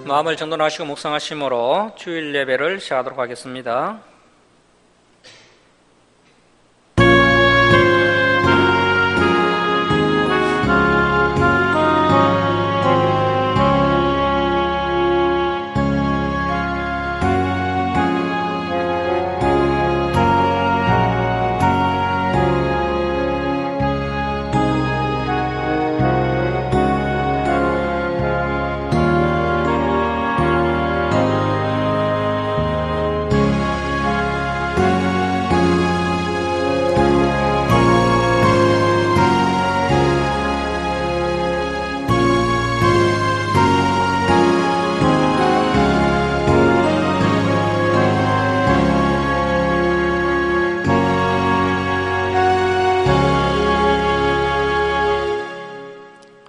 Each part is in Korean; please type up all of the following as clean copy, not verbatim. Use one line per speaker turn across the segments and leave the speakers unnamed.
마음을 정돈하시고 묵상하심으로 주일 예배를 시작하도록 하겠습니다.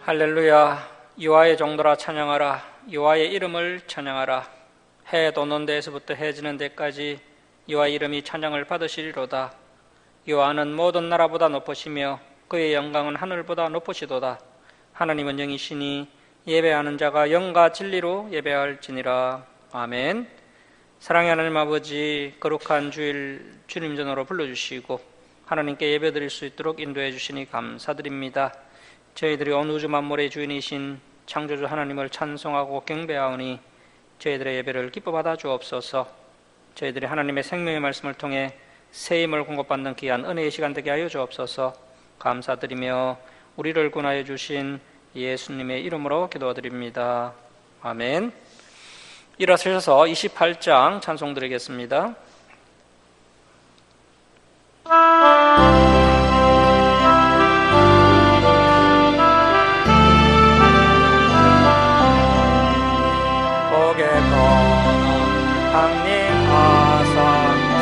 할렐루야. 여호와의 종들아 찬양하라. 여호와의 이름을 찬양하라. 해 돋는 데에서부터 해 지는 데까지 여호와의 이름이 찬양을 받으시리로다. 여호와는 모든 나라보다 높으시며 그의 영광은 하늘보다 높으시도다. 하나님은 영이시니 예배하는 자가 영과 진리로 예배할지니라. 아멘. 사랑의 하나님 아버지, 거룩한 주일 주님 전으로 불러주시고 하나님께 예배드릴 수 있도록 인도해 주시니 감사드립니다. 저희들이 온 우주 만물의 주인이신 창조주 하나님을 찬송하고 경배하오니 저희들의 예배를 기뻐 받아 주옵소서. 저희들이 하나님의 생명의 말씀을 통해 새 힘을 공급받는 귀한 은혜의 시간 되게 하여 주옵소서. 감사드리며 우리를 구원하여 주신 예수님의 이름으로 기도드립니다. 아멘. 일어서셔서 28장 찬송 드리겠습니다.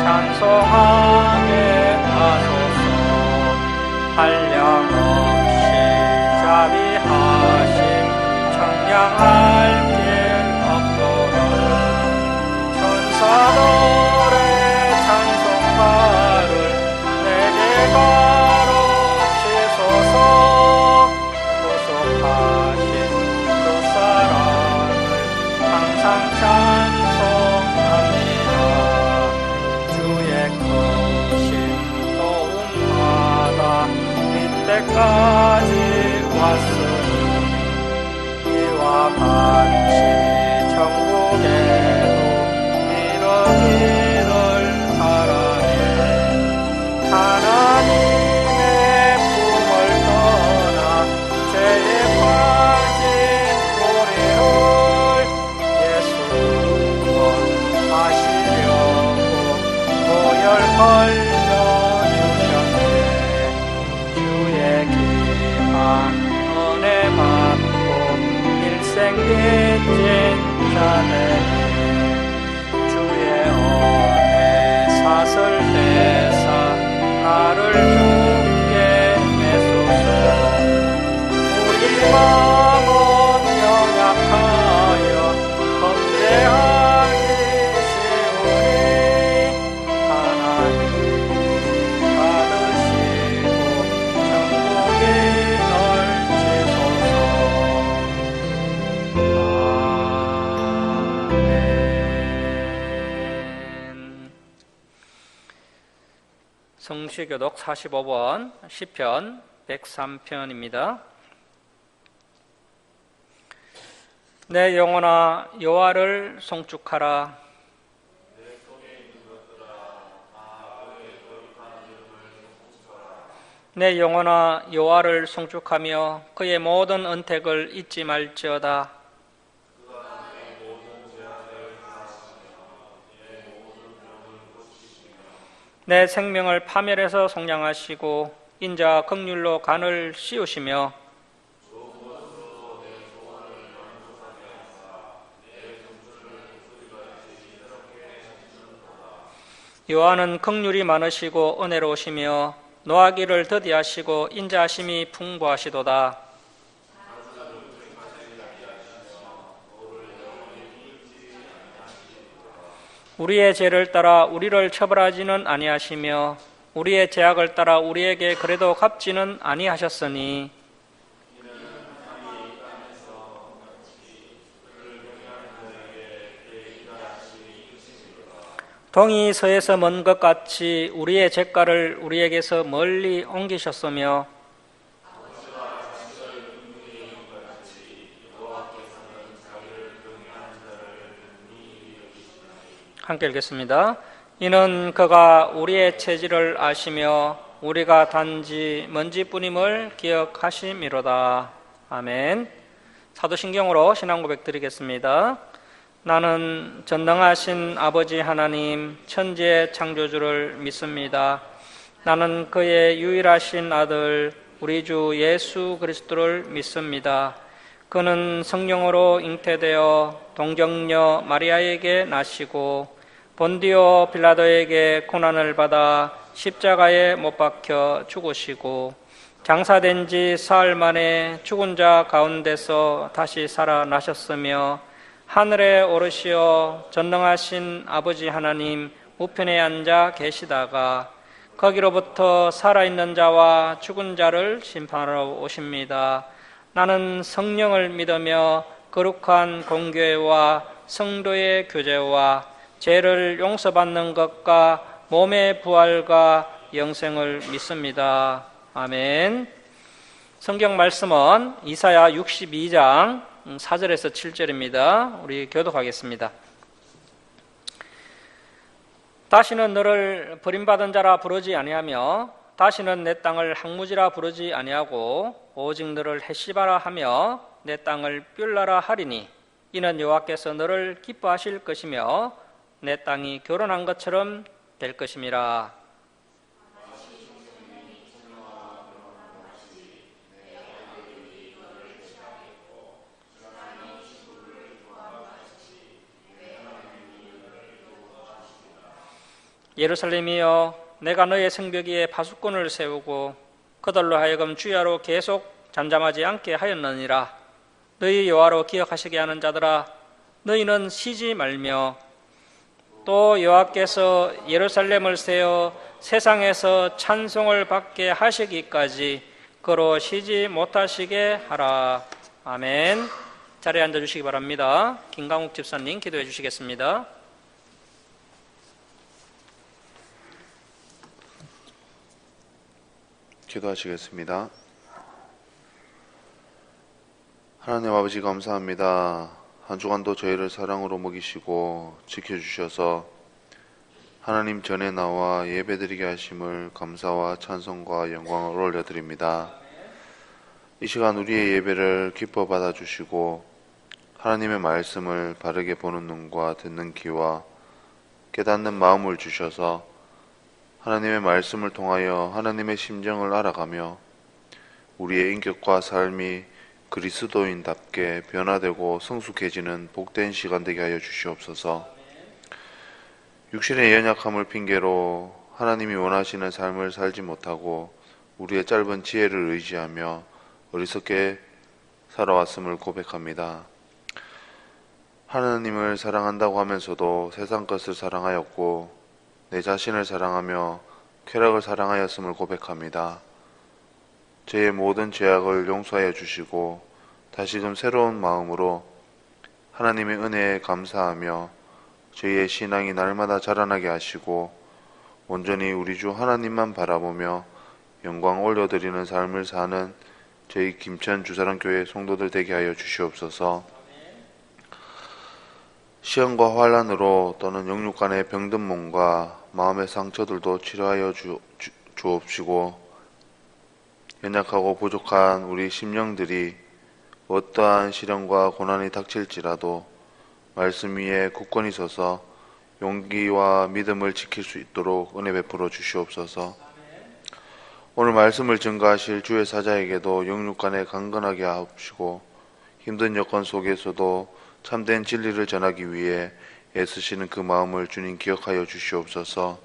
찬송하게 하소서. 한량없이 자비하심 청량할 길 없도록 천사들의 찬송가를 내게 가르치소서. 구속하신 그 사랑을 항상 찬송합니다. 때까지 왔으니 이와 같이 천국에도 이르기를 바라네. 하나님의 품을 떠나 죄에 빠진 우리를 예수님은 하시려고 보혈 걸려주셨네. 은혜 받고 일생 빚진 자들이 주의 은혜 사슬 대사 나를 주께 내소서. 우리 마음은 연약하여 범죄하기 쉬우니 하나님 받으시고 천국에 성시교독 45번 시편 103편입니다. 내 영혼아 여호와를 송축하라. 내 영혼아 여호와를 송축하며 그의 모든 은택을 잊지 말지어다. 내 생명을 파멸해서 속량하시고 인자 긍휼로 간을 씌우시며 여호와는 긍휼이 많으시고 은혜로우시며 노하기를 더디하시고 인자하심이 풍부하시도다. 우리의 죄를 따라 우리를 처벌하지는 아니하시며 우리의 죄악을 따라 우리에게 그래도 갚지는 아니하셨으니 동이 서에서 먼 것 같이 우리의 죄가를 우리에게서 멀리 옮기셨으며 함께 읽겠습니다. 이는 그가 우리의 체질을 아시며 우리가 단지 먼지뿐임을 기억하심이로다. 아멘. 사도신경으로 신앙 고백 드리겠습니다. 나는 전능하신 아버지 하나님 천지의 창조주를 믿습니다. 나는 그의 유일하신 아들 우리 주 예수 그리스도를 믿습니다. 그는 성령으로 잉태되어 동정녀 마리아에게 나시고 본디오 빌라도에게 고난을 받아 십자가에 못 박혀 죽으시고 장사된 지 사흘 만에 죽은 자 가운데서 다시 살아나셨으며 하늘에 오르시어 전능하신 아버지 하나님 우편에 앉아 계시다가 거기로부터 살아있는 자와 죽은 자를 심판하러 오십니다. 나는 성령을 믿으며 거룩한 공교회와 성도의 교제와 죄를 용서받는 것과 몸의 부활과 영생을 믿습니다. 아멘. 성경 말씀은 이사야 62장 4절에서 7절입니다. 우리 교독하겠습니다. 다시는 너를 버림받은 자라 부르지 아니하며 다시는 내 땅을 항무지라 부르지 아니하고 오직 너를 헤시바라 하며 내 땅을 뷸라라 하리니 이는 여호와께서 너를 기뻐하실 것이며 내 땅이 결혼한 것처럼 될 것임이라. 예루살렘이여, 내가 너의 성벽 위에 파수꾼을 세우고 그들로 하여금 주야로 계속 잠잠하지 않게 하였느니라. 너희 여호와로 기억하시게 하는 자들아, 너희는 쉬지 말며 또 여호와께서 예루살렘을 세워 세상에서 찬송을 받게 하시기까지 그로 쉬지 못하시게 하라. 아멘. 자리에 앉아주시기 바랍니다. 김강욱 집사님 기도해 주시겠습니다.
기도하시겠습니다. 하나님 아버지 감사합니다. 한 주간도 저희를 사랑으로 먹이시고 지켜주셔서 하나님 전에 나와 예배드리게 하심을 감사와 찬송과 영광을 올려드립니다. 이 시간 우리의 예배를 기뻐 받아주시고 하나님의 말씀을 바르게 보는 눈과 듣는 귀와 깨닫는 마음을 주셔서 하나님의 말씀을 통하여 하나님의 심정을 알아가며 우리의 인격과 삶이 그리스도인답게 변화되고 성숙해지는 복된 시간 되게 하여 주시옵소서. 육신의 연약함을 핑계로 하나님이 원하시는 삶을 살지 못하고 우리의 짧은 지혜를 의지하며 어리석게 살아왔음을 고백합니다. 하나님을 사랑한다고 하면서도 세상 것을 사랑하였고 내 자신을 사랑하며 쾌락을 사랑하였음을 고백합니다. 저의 모든 죄악을 용서하여 주시고 다시금 새로운 마음으로 하나님의 은혜에 감사하며 저희의 신앙이 날마다 자라나게 하시고 온전히 우리 주 하나님만 바라보며 영광 올려드리는 삶을 사는 저희 김천 주사랑교회 성도들 되게 하여 주시옵소서. 시험과 환난으로 또는 영육 간의 병든 몸과 마음의 상처들도 치료하여 주옵시고 연약하고 부족한 우리 심령들이 어떠한 시련과 고난이 닥칠지라도 말씀 위에 굳건히 서서 용기와 믿음을 지킬 수 있도록 은혜 베풀어 주시옵소서. 오늘 말씀을 증거하실 주의 사자에게도 영육 간에 강건하게 하옵시고 힘든 여건 속에서도 참된 진리를 전하기 위해 애쓰시는 그 마음을 주님 기억하여 주시옵소서.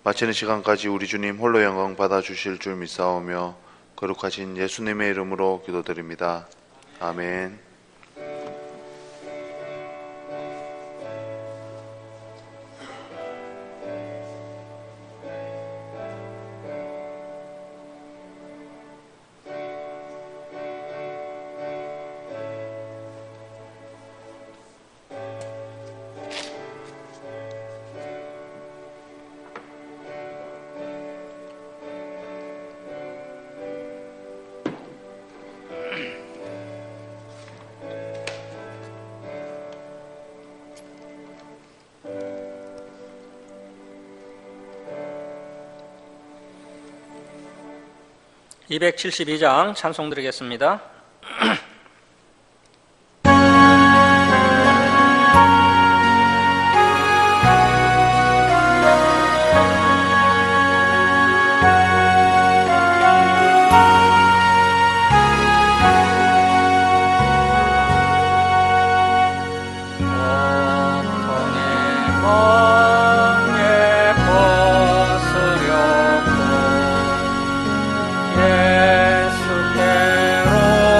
마치는 시간까지 우리 주님 홀로 영광 받아주실 줄 믿사오며 거룩하신 예수님의 이름으로 기도드립니다. 아멘.
272장 찬송 드리겠습니다.
예수께로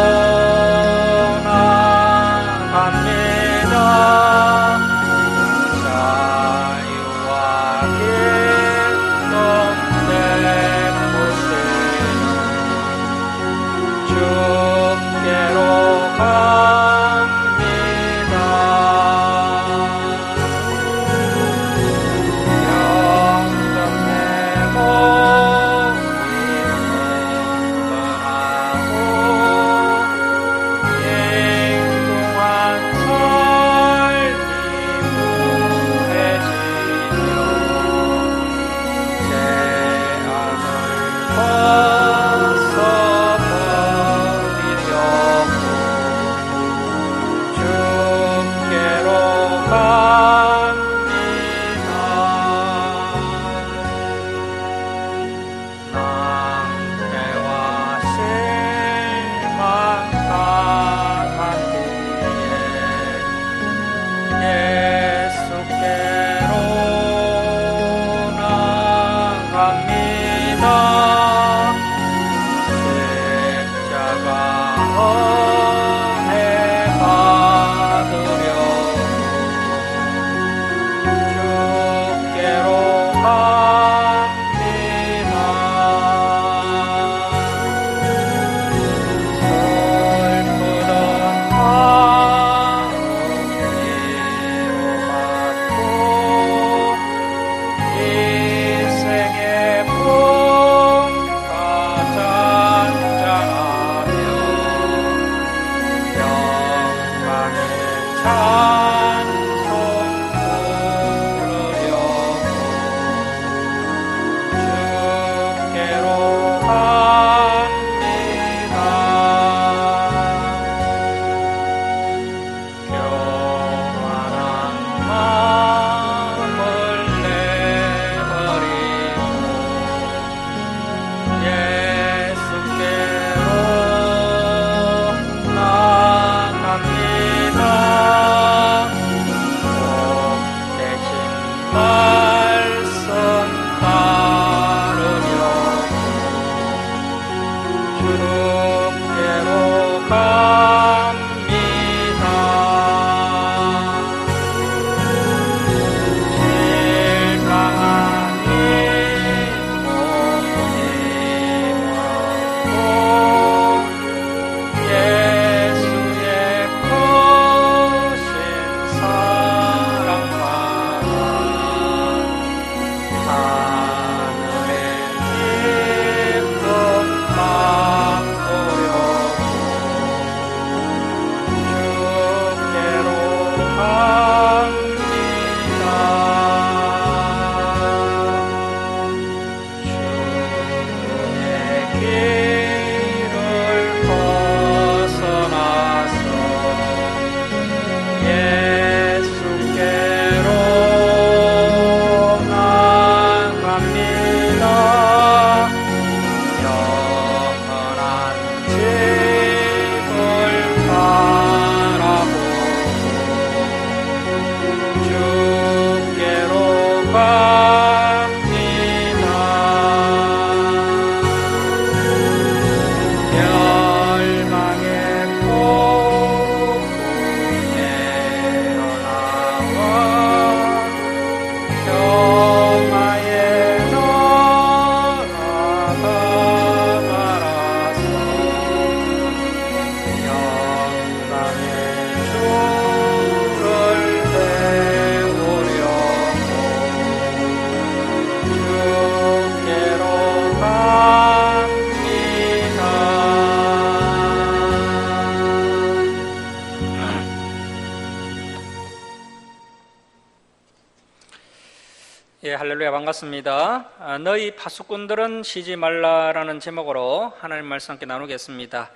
예, 할렐루야, 반갑습니다. 너희 파수꾼들은 쉬지 말라라는 제목으로 하나님 말씀 함께 나누겠습니다.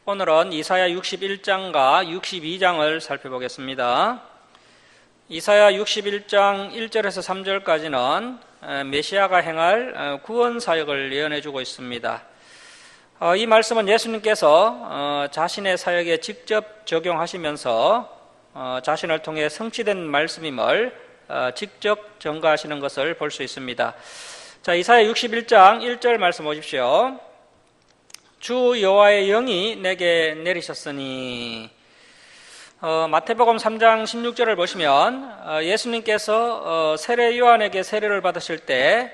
오늘은 이사야 61장과 62장을 살펴보겠습니다. 이사야 61장 1절에서 3절까지는 메시아가 행할 구원 사역을 예언해 주고 있습니다. 이 말씀은 예수님께서 자신의 사역에 직접 적용하시면서 자신을 통해 성취된 말씀임을 직접 전가하시는 것을 볼 수 있습니다. 자, 이사야 61장 1절 말씀 보십시오. 주 여호와의 영이 내게 내리셨으니. 마태복음 3장 16절을 보시면 예수님께서 세례 요한에게 세례를 받으실 때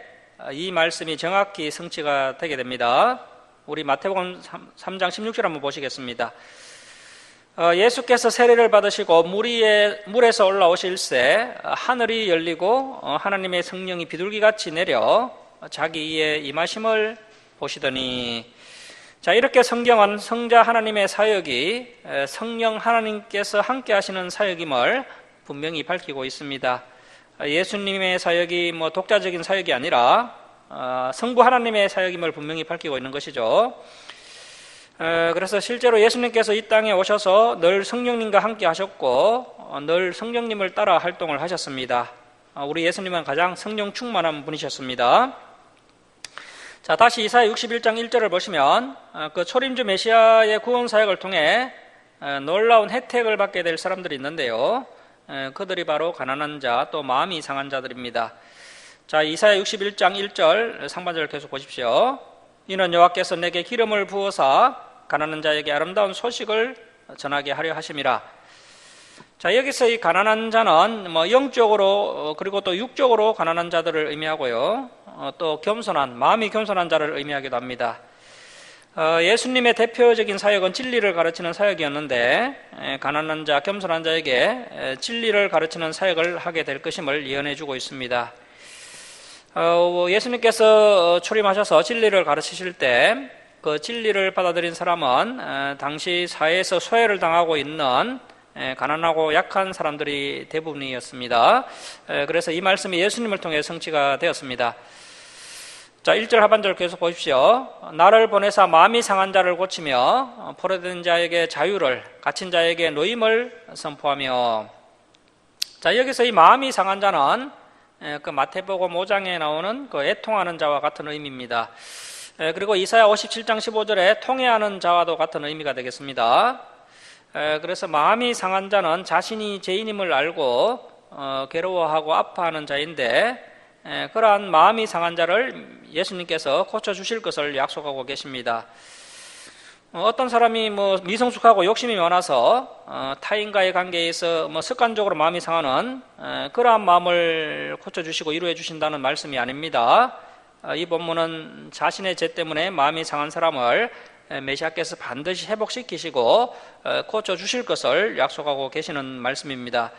이 말씀이 정확히 성취가 되게 됩니다. 우리 마태복음 3장 16절 한번 보시겠습니다. 예수께서 세례를 받으시고 물에서 올라오실새 하늘이 열리고 하나님의 성령이 비둘기같이 내려 자기 이에 임하심을 보시더니. 자, 이렇게 성경은 성자 하나님의 사역이 성령 하나님께서 함께 하시는 사역임을 분명히 밝히고 있습니다. 예수님의 사역이 독자적인 사역이 아니라 성부 하나님의 사역임을 분명히 밝히고 있는 것이죠. 그래서 실제로 예수님께서 이 땅에 오셔서 늘 성령님과 함께 하셨고 늘 성령님을 따라 활동을 하셨습니다. 우리 예수님은 가장 성령 충만한 분이셨습니다. 자, 다시 이사야 61장 1절을 보시면 그 초림주 메시아의 구원 사역을 통해 놀라운 혜택을 받게 될 사람들이 있는데요. 그들이 바로 가난한 자, 또 마음이 상한 자들입니다. 자, 이사야 61장 1절 상반절을 계속 보십시오. 이는 여호와께서 내게 기름을 부어사 가난한 자에게 아름다운 소식을 전하게 하려 하심이라. 자, 여기서 이 가난한 자는 영적으로 그리고 또 육적으로 가난한 자들을 의미하고요. 또 겸손한, 마음이 겸손한 자를 의미하기도 합니다. 예수님의 대표적인 사역은 진리를 가르치는 사역이었는데 가난한 자, 겸손한 자에게 진리를 가르치는 사역을 하게 될 것임을 예언해주고 있습니다. 예수님께서 출임하셔서 진리를 가르치실 때 그 진리를 받아들인 사람은 당시 사회에서 소외를 당하고 있는 가난하고 약한 사람들이 대부분이었습니다. 그래서 이 말씀이 예수님을 통해 성취가 되었습니다. 자, 1절 하반절 계속 보십시오. 나를 보내사 마음이 상한 자를 고치며 포로된 자에게 자유를, 갇힌 자에게 노임을 선포하며. 자, 여기서 이 마음이 상한 자는 그 마태복음 5장에 나오는 그 애통하는 자와 같은 의미입니다. 그리고 이사야 57장 15절에 통회하는 자와도 같은 의미가 되겠습니다. 그래서 마음이 상한 자는 자신이 죄인임을 알고 괴로워하고 아파하는 자인데 그러한 마음이 상한 자를 예수님께서 고쳐주실 것을 약속하고 계십니다. 어떤 사람이 미성숙하고 욕심이 많아서 타인과의 관계에서 습관적으로 마음이 상하는 그러한 마음을 고쳐주시고 이루어 주신다는 말씀이 아닙니다. 이 본문은 자신의 죄 때문에 마음이 상한 사람을 메시아께서 반드시 회복시키시고 고쳐주실 것을 약속하고 계시는 말씀입니다.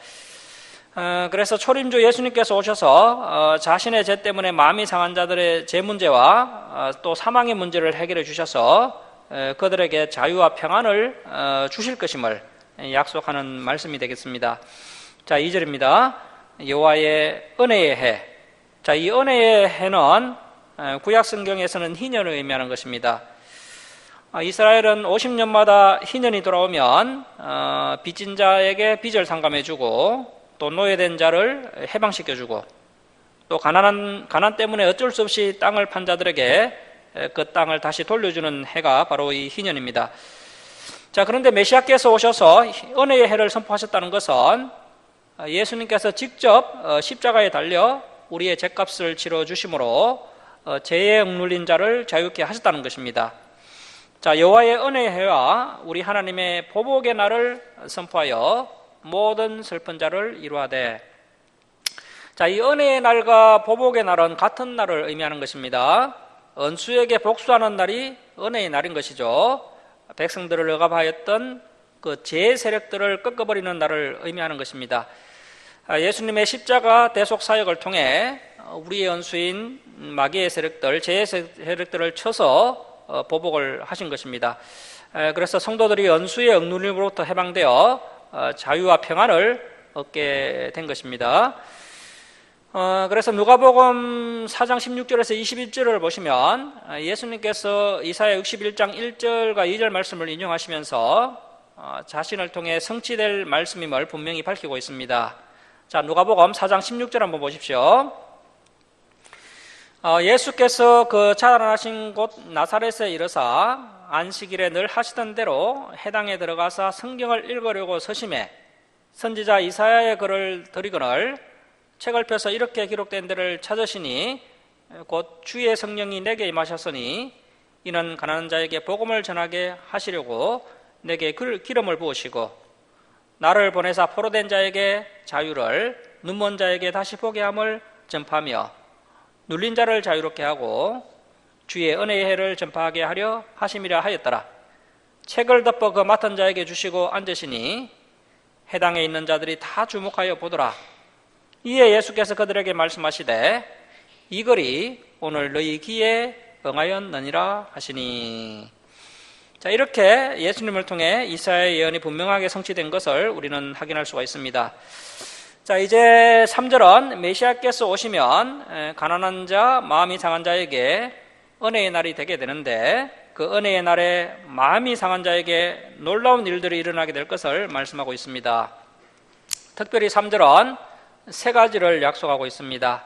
그래서 초림주 예수님께서 오셔서 자신의 죄 때문에 마음이 상한 자들의 죄 문제와 또 사망의 문제를 해결해 주셔서 그들에게 자유와 평안을 주실 것임을 약속하는 말씀이 되겠습니다. 자, 2절입니다. 여호와의 은혜의 해. 자, 이 은혜의 해는 구약 성경에서는 희년을 의미하는 것입니다. 이스라엘은 50년마다 희년이 돌아오면 빚진 자에게 빚을 상감해주고 또 노예된 자를 해방시켜주고 또 가난 때문에 어쩔 수 없이 땅을 판 자들에게 그 땅을 다시 돌려주는 해가 바로 이 희년입니다. 자, 그런데 메시아께서 오셔서 은혜의 해를 선포하셨다는 것은 예수님께서 직접 십자가에 달려 우리의 죄값을 치러주심으로 죄에 억눌린 자를 자유케 하셨다는 것입니다. 자, 여호와의 은혜의 해와 우리 하나님의 보복의 날을 선포하여 모든 슬픈 자를 이루하되. 자, 이 은혜의 날과 보복의 날은 같은 날을 의미하는 것입니다. 원수에게 복수하는 날이 은혜의 날인 것이죠. 백성들을 억압하였던 그 죄의 세력들을 꺾어버리는 날을 의미하는 것입니다. 예수님의 십자가 대속 사역을 통해 우리의 원수인 마귀의 세력들, 죄의 세력들을 쳐서 보복을 하신 것입니다. 그래서 성도들이 원수의 억눌림으로부터 해방되어 자유와 평안을 얻게 된 것입니다. 그래서 누가복음 4장 16절에서 21절을 보시면 예수님께서 이사야 61장 1절과 2절 말씀을 인용하시면서 자신을 통해 성취될 말씀임을 분명히 밝히고 있습니다. 자, 누가복음 4장 16절 한번 보십시오. 예수께서 그 자라나신 곳 나사렛에 이르사 안식일에 늘 하시던 대로 해당에 들어가사 성경을 읽으려고 서심해 선지자 이사야의 글을 들이거늘 책을 펴서 이렇게 기록된 데를 찾으시니 곧 주의 성령이 내게 임하셨으니 이는 가난한 자에게 복음을 전하게 하시려고 내게 기름을 부으시고 나를 보내사 포로된 자에게 자유를 눈먼 자에게 다시 보게 함을 전파하며 눌린 자를 자유롭게 하고 주의 은혜의 해를 전파하게 하려 하심이라 하였더라. 책을 덮어 그 맡은 자에게 주시고 앉으시니 해당에 있는 자들이 다 주목하여 보더라. 이에 예수께서 그들에게 말씀하시되 이 글이 오늘 너희 귀에 응하였느니라 하시니. 자, 이렇게 예수님을 통해 이사야의 예언이 분명하게 성취된 것을 우리는 확인할 수가 있습니다. 자, 이제 3절은 메시아께서 오시면 가난한 자, 마음이 상한 자에게 은혜의 날이 되게 되는데 그 은혜의 날에 마음이 상한 자에게 놀라운 일들이 일어나게 될 것을 말씀하고 있습니다. 특별히 3절은 세 가지를 약속하고 있습니다.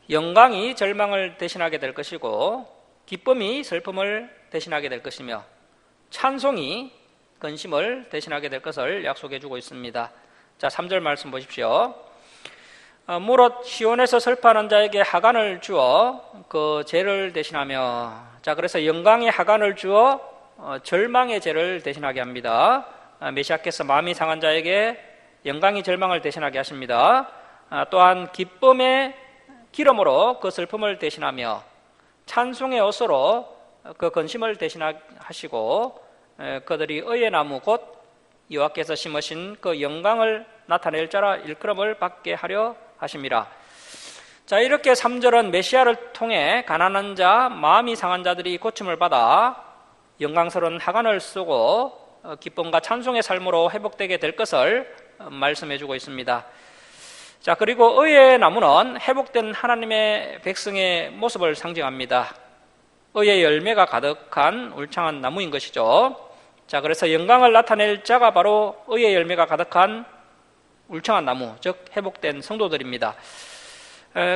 영광이 절망을 대신하게 될 것이고 기쁨이 슬픔을 대신하게 될 것이며 찬송이 근심을 대신하게 될 것을 약속해 주고 있습니다. 자, 3절 말씀 보십시오. 무릇 시온에서 슬퍼하는 자에게 하간을 주어 그 죄를 대신하며. 자, 그래서 영광의 하간을 주어 절망의 죄를 대신하게 합니다. 메시아께서 마음이 상한 자에게 영광이 절망을 대신하게 하십니다. 또한 기쁨의 기름으로 그 슬픔을 대신하며 찬송의 옷으로 그 근심을 대신하시고 그들이 의의 나무 곧 여호와께서 심으신 그 영광을 나타낼 자라 일컬음을 받게 하려 하심이라. 자, 이렇게 3절은 메시아를 통해 가난한 자, 마음이 상한 자들이 고침을 받아 영광스러운 하간을 쓰고 기쁨과 찬송의 삶으로 회복되게 될 것을 말씀해 주고 있습니다. 자, 그리고 의의 나무는 회복된 하나님의 백성의 모습을 상징합니다. 의의 열매가 가득한 울창한 나무인 것이죠. 자, 그래서 영광을 나타낼 자가 바로 의의 열매가 가득한 울창한 나무, 즉 회복된 성도들입니다.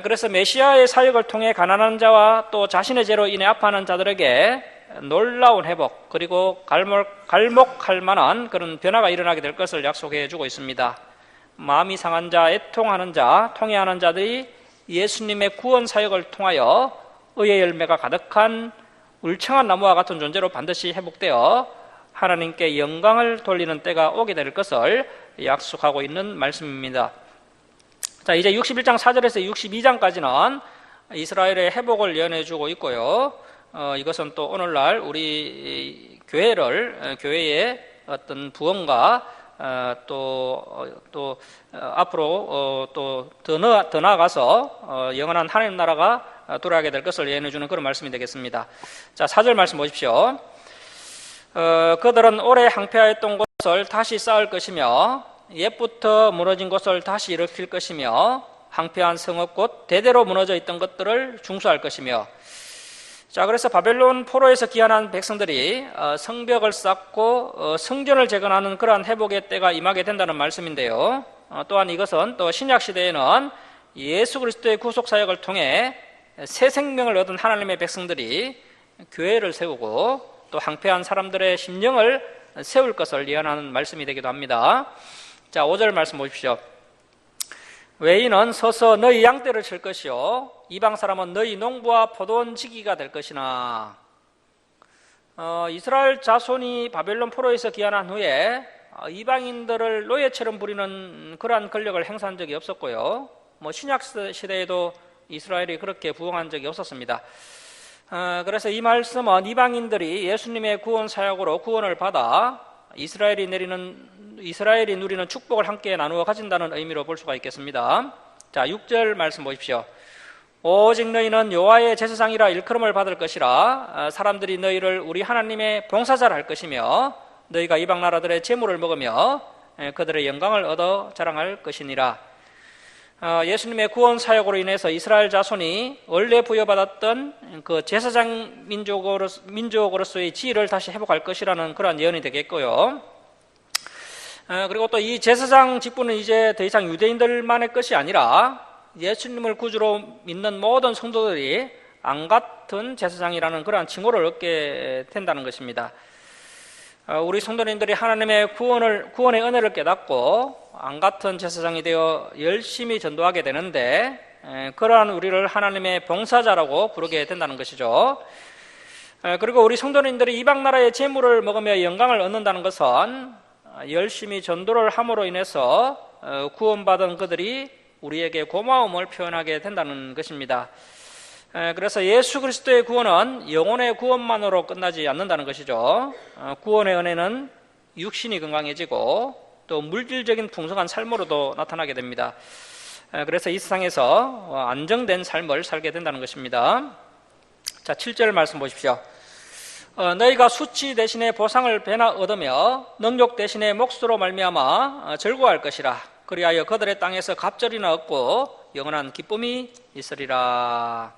그래서 메시아의 사역을 통해 가난한 자와 또 자신의 죄로 인해 아파하는 자들에게 놀라운 회복 그리고 갈목할 만한 그런 변화가 일어나게 될 것을 약속해 주고 있습니다. 마음이 상한 자, 애통하는 자, 통회하는 자들이 예수님의 구원 사역을 통하여 의의 열매가 가득한 울창한 나무와 같은 존재로 반드시 회복되어 하나님께 영광을 돌리는 때가 오게 될 것을 약속하고 있는 말씀입니다. 자, 이제 61장 4절에서 62장까지는 이스라엘의 회복을 예언해 주고 있고요. 이것은 또 오늘날 우리 교회의 어떤 부흥과 또 앞으로 또 더 나아가서 영원한 하나님 나라가 돌아가게 될 것을 예언해 주는 그런 말씀이 되겠습니다. 자, 4절 말씀 보십시오. 그들은 오래 항폐하였던 곳을 다시 쌓을 것이며 옛부터 무너진 곳을 다시 일으킬 것이며 항폐한 성읍 곧 대대로 무너져 있던 것들을 중수할 것이며. 자, 그래서 바벨론 포로에서 귀환한 백성들이 성벽을 쌓고 성전을 재건하는 그러한 회복의 때가 임하게 된다는 말씀인데요. 또한 이것은 또 신약 시대에는 예수 그리스도의 구속 사역을 통해 새 생명을 얻은 하나님의 백성들이 교회를 세우고 또 항폐한 사람들의 심령을 세울 것을 예언하는 말씀이 되기도 합니다. 자, 5절 말씀 보십시오. 외인은 서서 너희 양떼를 칠 것이요 이방 사람은 너희 농부와 포도원 지기가 될 것이나. 이스라엘 자손이 바벨론 포로에서 귀환한 후에 이방인들을 노예처럼 부리는 그러한 권력을 행사한 적이 없었고요. 신약 시대에도 이스라엘이 그렇게 부흥한 적이 없었습니다. 그래서 이 말씀은 이방인들이 예수님의 구원 사역으로 구원을 받아 이스라엘이 누리는 축복을 함께 나누어 가진다는 의미로 볼 수가 있겠습니다. 자, 6절 말씀 보십시오. 오직 너희는 여호와의 제사장이라 일컬음을 받을 것이라. 사람들이 너희를 우리 하나님의 봉사자라 할 것이며 너희가 이방 나라들의 재물을 먹으며 그들의 영광을 얻어 자랑할 것이니라. 예수님의 구원 사역으로 인해서 이스라엘 자손이 원래 부여받았던 그 제사장 민족으로서의 지위를 다시 회복할 것이라는 그러한 예언이 되겠고요. 그리고 또 이 제사장 직분은 이제 더 이상 유대인들만의 것이 아니라 예수님을 구주로 믿는 모든 성도들이 안같은 제사장이라는 그러한 칭호를 얻게 된다는 것입니다. 우리 성도님들이 하나님의 구원의 은혜를 깨닫고 안같은 제사장이 되어 열심히 전도하게 되는데, 그러한 우리를 하나님의 봉사자라고 부르게 된다는 것이죠. 그리고 우리 성도님들이 이방 나라의 재물을 먹으며 영광을 얻는다는 것은 열심히 전도를 함으로 인해서 구원받은 그들이 우리에게 고마움을 표현하게 된다는 것입니다. 그래서 예수 그리스도의 구원은 영혼의 구원만으로 끝나지 않는다는 것이죠. 구원의 은혜는 육신이 건강해지고 또 물질적인 풍성한 삶으로도 나타나게 됩니다. 그래서 이 세상에서 안정된 삶을 살게 된다는 것입니다. 자, 7절 말씀 보십시오. 너희가 수치 대신에 보상을 배나 얻으며 능욕 대신에 몫으로 말미암아 즐거워할 것이라. 그리하여 그들의 땅에서 갑절이나 얻고 영원한 기쁨이 있으리라.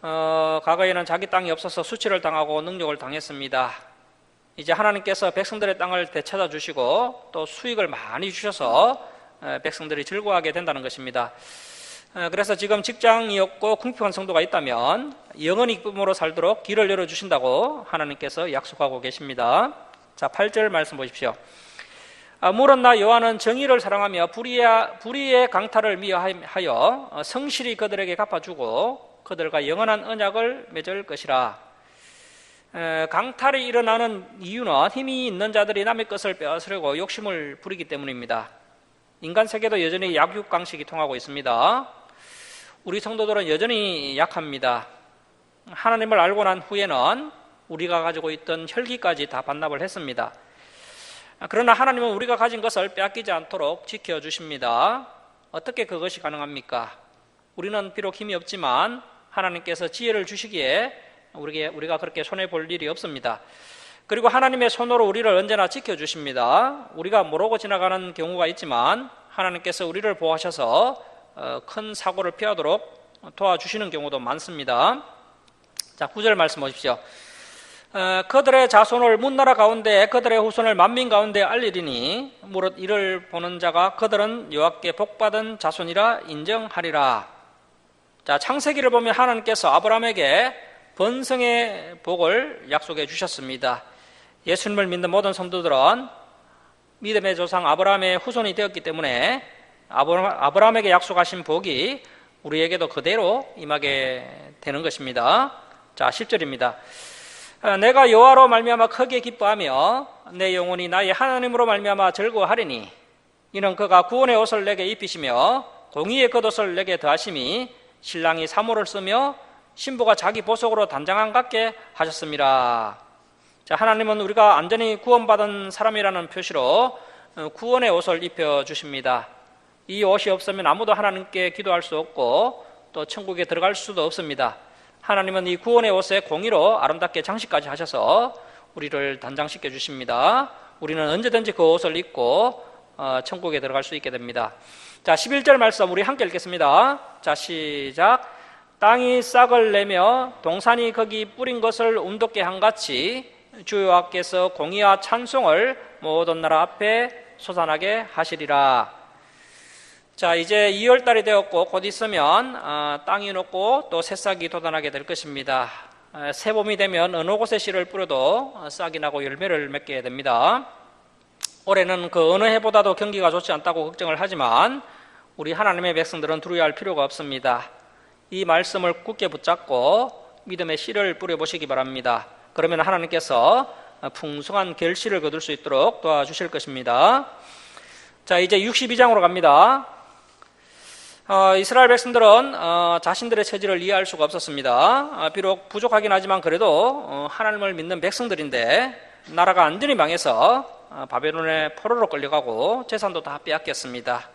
과거에는 자기 땅이 없어서 수치를 당하고 능욕을 당했습니다. 이제 하나님께서 백성들의 땅을 되찾아 주시고 또 수익을 많이 주셔서 백성들이 즐거워하게 된다는 것입니다. 그래서 지금 직장이 없고 궁핍한 성도가 있다면 영원히 기쁨으로 살도록 길을 열어주신다고 하나님께서 약속하고 계십니다. 자, 8절 말씀 보십시오. 물은 나 여호와는 정의를 사랑하며 불의의 강탈을 미워하여 성실히 그들에게 갚아주고 그들과 영원한 언약을 맺을 것이라. 강탈이 일어나는 이유는 힘이 있는 자들이 남의 것을 빼앗으려고 욕심을 부리기 때문입니다. 인간 세계도 여전히 약육강식이 통하고 있습니다. 우리 성도들은 여전히 약합니다. 하나님을 알고 난 후에는 우리가 가지고 있던 혈기까지 다 반납을 했습니다. 그러나 하나님은 우리가 가진 것을 빼앗기지 않도록 지켜주십니다. 어떻게 그것이 가능합니까? 우리는 비록 힘이 없지만 하나님께서 지혜를 주시기에 우리가 그렇게 손해볼 일이 없습니다. 그리고 하나님의 손으로 우리를 언제나 지켜주십니다. 우리가 모르고 지나가는 경우가 있지만 하나님께서 우리를 보호하셔서 큰 사고를 피하도록 도와주시는 경우도 많습니다. 자, 9절 말씀 보십시오. 그들의 자손을 문나라 가운데 그들의 후손을 만민 가운데 알리리니 무릇 이를 보는 자가 그들은 여호와께 복받은 자손이라 인정하리라. 자, 창세기를 보면 하나님께서 아브라함에게 번성의 복을 약속해 주셨습니다. 예수님을 믿는 모든 성도들은 믿음의 조상 아브라함의 후손이 되었기 때문에 아브라함에게 약속하신 복이 우리에게도 그대로 임하게 되는 것입니다. 자, 10절입니다. 내가 여호와로 말미암아 크게 기뻐하며 내 영혼이 나의 하나님으로 말미암아 즐거워하리니 이는 그가 구원의 옷을 내게 입히시며 공의의 겉옷을 내게 더하심이 신랑이 사모를 쓰며 신부가 자기 보석으로 단장한 같게 하셨습니다. 자, 하나님은 우리가 완전히 구원받은 사람이라는 표시로 구원의 옷을 입혀주십니다. 이 옷이 없으면 아무도 하나님께 기도할 수 없고 또 천국에 들어갈 수도 없습니다. 하나님은 이 구원의 옷에 공의로 아름답게 장식까지 하셔서 우리를 단장시켜 주십니다. 우리는 언제든지 그 옷을 입고 천국에 들어갈 수 있게 됩니다. 자, 11절 말씀 우리 함께 읽겠습니다. 자, 시작. 땅이 싹을 내며 동산이 거기 뿌린 것을 움돋게 한 같이 주 여호와께서 공의와 찬송을 모든 나라 앞에 솟아나게 하시리라. 자, 이제 2월달이 되었고 곧 있으면 땅이 녹고 또 새싹이 돋아나게 될 것입니다. 새봄이 되면 어느 곳에 씨를 뿌려도 싹이 나고 열매를 맺게 됩니다. 올해는 그 어느 해보다도 경기가 좋지 않다고 걱정을 하지만 우리 하나님의 백성들은 두려워할 필요가 없습니다. 이 말씀을 굳게 붙잡고 믿음의 씨를 뿌려보시기 바랍니다. 그러면 하나님께서 풍성한 결실을 거둘 수 있도록 도와주실 것입니다. 자, 이제 62장으로 갑니다. 이스라엘 백성들은 자신들의 처지를 이해할 수가 없었습니다. 비록 부족하긴 하지만 그래도 하나님을 믿는 백성들인데 나라가 완전히 망해서 바벨론의 포로로 끌려가고 재산도 다 빼앗겼습니다.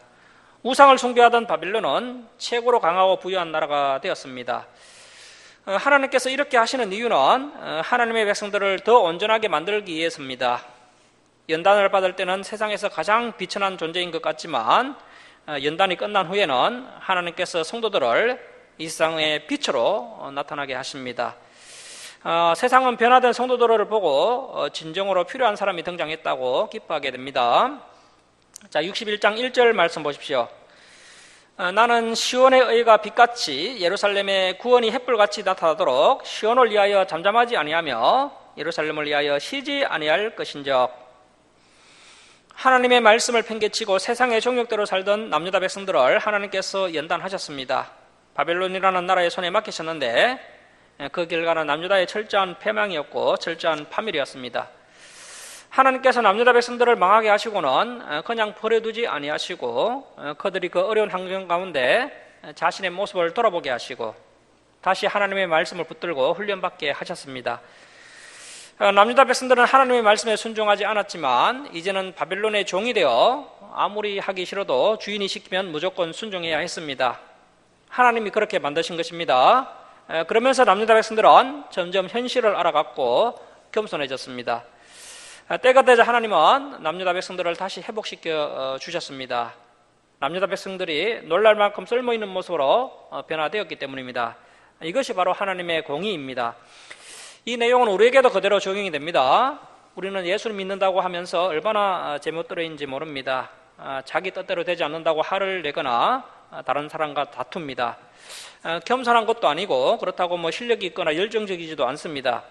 우상을 숭배하던 바벨론은 최고로 강하고 부유한 나라가 되었습니다. 하나님께서 이렇게 하시는 이유는 하나님의 백성들을 더 온전하게 만들기 위해서입니다. 연단을 받을 때는 세상에서 가장 비천한 존재인 것 같지만 연단이 끝난 후에는 하나님께서 성도들을 이 세상의 빛으로 나타나게 하십니다. 세상은 변화된 성도들을 보고 진정으로 필요한 사람이 등장했다고 기뻐하게 됩니다. 자, 61장 1절 말씀 보십시오. 나는 시온의 의가 빛같이 예루살렘의 구원이 햇불같이 나타나도록 시온을 위하여 잠잠하지 아니하며 예루살렘을 위하여 쉬지 아니할 것인적. 하나님의 말씀을 팽개치고 세상의 정욕대로 살던 남유다 백성들을 하나님께서 연단하셨습니다. 바벨론이라는 나라의 손에 맡기셨는데 그 결과는 남유다의 철저한 패망이었고 철저한 파멸이었습니다. 하나님께서 남유다 백성들을 망하게 하시고는 그냥 버려두지 아니하시고 그들이 그 어려운 환경 가운데 자신의 모습을 돌아보게 하시고 다시 하나님의 말씀을 붙들고 훈련받게 하셨습니다. 남유다 백성들은 하나님의 말씀에 순종하지 않았지만 이제는 바벨론의 종이 되어 아무리 하기 싫어도 주인이 시키면 무조건 순종해야 했습니다. 하나님이 그렇게 만드신 것입니다. 그러면서 남유다 백성들은 점점 현실을 알아갔고 겸손해졌습니다. 때가 되자 하나님은 남유다 백성들을 다시 회복시켜 주셨습니다. 남유다 백성들이 놀랄 만큼 쓸모있는 모습으로 변화되었기 때문입니다. 이것이 바로 하나님의 공의입니다. 이 내용은 우리에게도 그대로 적용이 됩니다. 우리는 예수를 믿는다고 하면서 얼마나 제멋대로인지 모릅니다. 자기 뜻대로 되지 않는다고 화를 내거나 다른 사람과 다툽니다. 겸손한 것도 아니고 그렇다고 실력이 있거나 열정적이지도 않습니다.